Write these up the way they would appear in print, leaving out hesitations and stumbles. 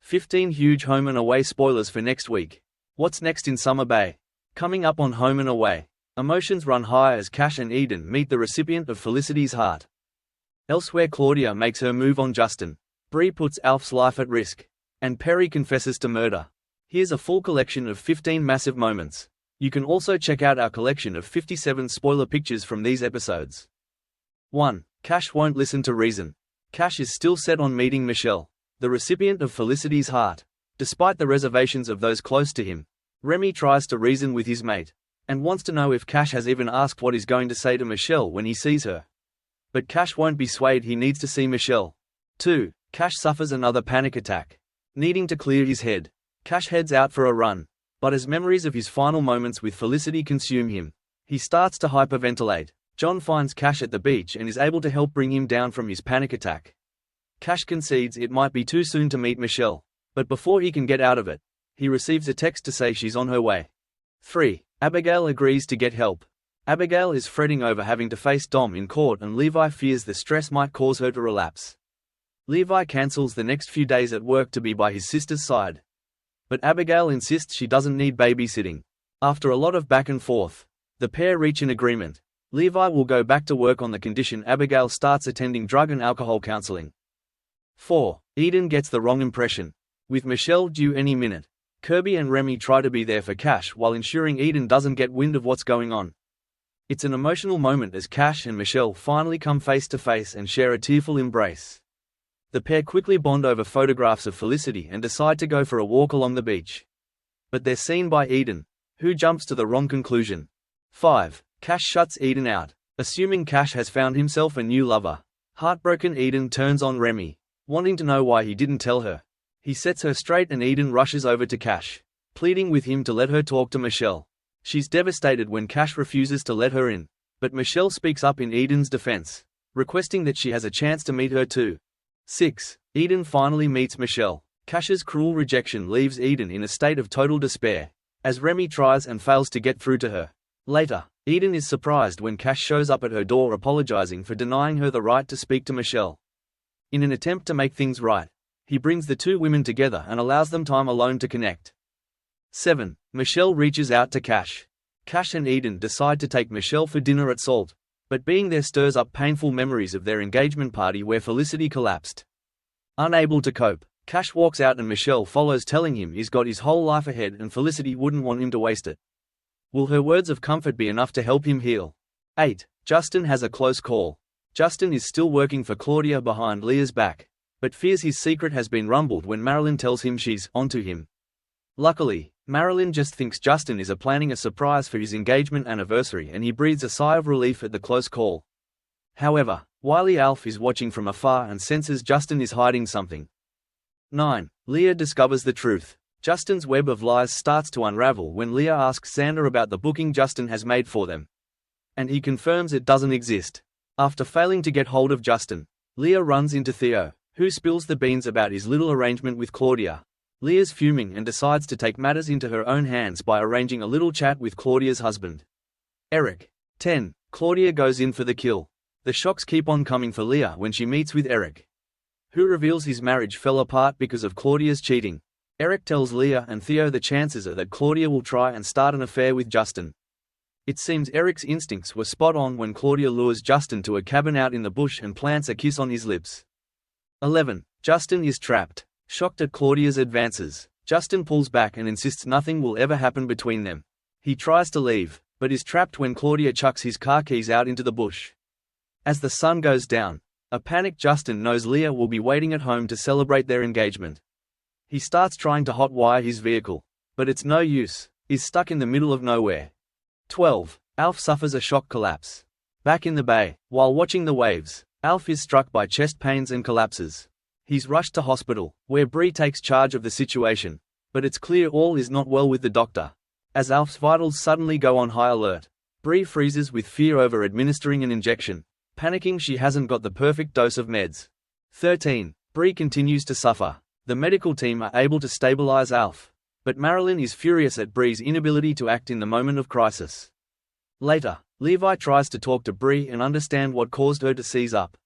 15 huge home and away spoilers for next week. What's next in Summer Bay? Coming up on Home and Away. Emotions run high as Cash and Eden meet the recipient of Felicity's heart. Elsewhere, Claudia makes her move on Justin. Bree puts Alf's life at risk. And Perry confesses to murder. Here's a full collection of 15 massive moments. You can also check out our collection of 57 spoiler pictures from these episodes. 1. Cash won't listen to reason. Cash is still set on meeting Michelle, the recipient of Felicity's heart. Despite the reservations of those close to him, Remy tries to reason with his mate, and wants to know if Cash has even asked what he's going to say to Michelle when he sees her. But Cash won't be swayed, he needs to see Michelle. 2. Cash suffers another panic attack. Needing to clear his head, Cash heads out for a run, but as memories of his final moments with Felicity consume him, he starts to hyperventilate. John finds Cash at the beach and is able to help bring him down from his panic attack. Cash concedes it might be too soon to meet Michelle, but before he can get out of it, he receives a text to say she's on her way. 3. Abigail agrees to get help. Abigail is fretting over having to face Dom in court and Levi fears the stress might cause her to relapse. Levi cancels the next few days at work to be by his sister's side. But Abigail insists she doesn't need babysitting. After a lot of back and forth, the pair reach an agreement. Levi will go back to work on the condition Abigail starts attending drug and alcohol counseling. 4. Eden gets the wrong impression. With Michelle due any minute, Kirby and Remy try to be there for Cash while ensuring Eden doesn't get wind of what's going on. It's an emotional moment as Cash and Michelle finally come face to face and share a tearful embrace. The pair quickly bond over photographs of Felicity and decide to go for a walk along the beach. But they're seen by Eden, who jumps to the wrong conclusion. 5. Cash shuts Eden out, assuming Cash has found himself a new lover. Heartbroken, Eden turns on Remy, wanting to know why he didn't tell her. He sets her straight and Eden rushes over to Cash, pleading with him to let her talk to Michelle. She's devastated when Cash refuses to let her in, but Michelle speaks up in Eden's defense, requesting that she has a chance to meet her too. 6. Eden finally meets Michelle. Cash's cruel rejection leaves Eden in a state of total despair, as Remy tries and fails to get through to her. Later, Eden is surprised when Cash shows up at her door apologizing for denying her the right to speak to Michelle. In an attempt to make things right, he brings the two women together and allows them time alone to connect. 7. Michelle reaches out to Cash. Cash and Eden decide to take Michelle for dinner at Salt, but being there stirs up painful memories of their engagement party where Felicity collapsed. Unable to cope, Cash walks out and Michelle follows, telling him he's got his whole life ahead and Felicity wouldn't want him to waste it. Will her words of comfort be enough to help him heal? 8. Justin has a close call. Justin is still working for Claudia behind Leah's back, but fears his secret has been rumbled when Marilyn tells him she's onto him. Luckily, Marilyn just thinks Justin is planning a surprise for his engagement anniversary and he breathes a sigh of relief at the close call. However, wily Alf is watching from afar and senses Justin is hiding something. 9. Leah discovers the truth. Justin's web of lies starts to unravel when Leah asks Xander about the booking Justin has made for them, and he confirms it doesn't exist. After failing to get hold of Justin, Leah runs into Theo, who spills the beans about his little arrangement with Claudia. Leah's fuming and decides to take matters into her own hands by arranging a little chat with Claudia's husband, Eric. 10. Claudia goes in for the kill. The shocks keep on coming for Leah when she meets with Eric, who reveals his marriage fell apart because of Claudia's cheating. Eric tells Leah and Theo the chances are that Claudia will try and start an affair with Justin. It seems Eric's instincts were spot on when Claudia lures Justin to a cabin out in the bush and plants a kiss on his lips. 11. Justin is trapped. Shocked at Claudia's advances, Justin pulls back and insists nothing will ever happen between them. He tries to leave, but is trapped when Claudia chucks his car keys out into the bush. As the sun goes down, a panicked Justin knows Leah will be waiting at home to celebrate their engagement. He starts trying to hotwire his vehicle, but it's no use, is stuck in the middle of nowhere. 12. Alf suffers a shock collapse. Back in the bay, while watching the waves, Alf is struck by chest pains and collapses. He's rushed to hospital, where Bree takes charge of the situation, but it's clear all is not well with the doctor. As Alf's vitals suddenly go on high alert, Bree freezes with fear over administering an injection, panicking she hasn't got the perfect dose of meds. 13. Bree continues to suffer. The medical team are able to stabilize Alf, but Marilyn is furious at Bree's inability to act in the moment of crisis. Later, Levi tries to talk to Bree and understand what caused her to seize up,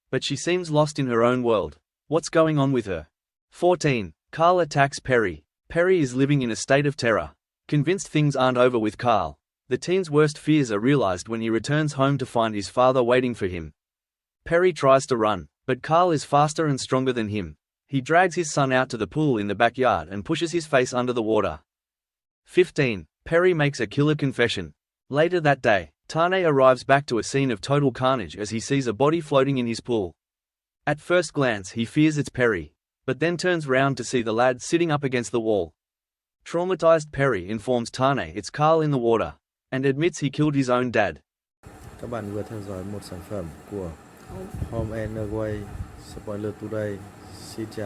but she seems lost in her own world. What's going on with her? 14. Carl attacks Perry. Perry is living in a state of terror. Convinced things aren't over with Carl, the teen's worst fears are realized when he returns home to find his father waiting for him. Perry tries to run, but Carl is faster and stronger than him. He drags his son out to the pool in the backyard and pushes his face under the water. 15. Perry makes a killer confession. Later that day, Tane arrives back to a scene of total carnage as he sees a body floating in his pool. At first glance he fears it's Perry, but then turns round to see the lad sitting up against the wall. Traumatized Perry informs Tane it's Carl in the water, and admits he killed his own dad. Các bạn vừa theo dõi một sản phẩm của Home and Away Spoiler Today. Xin chào.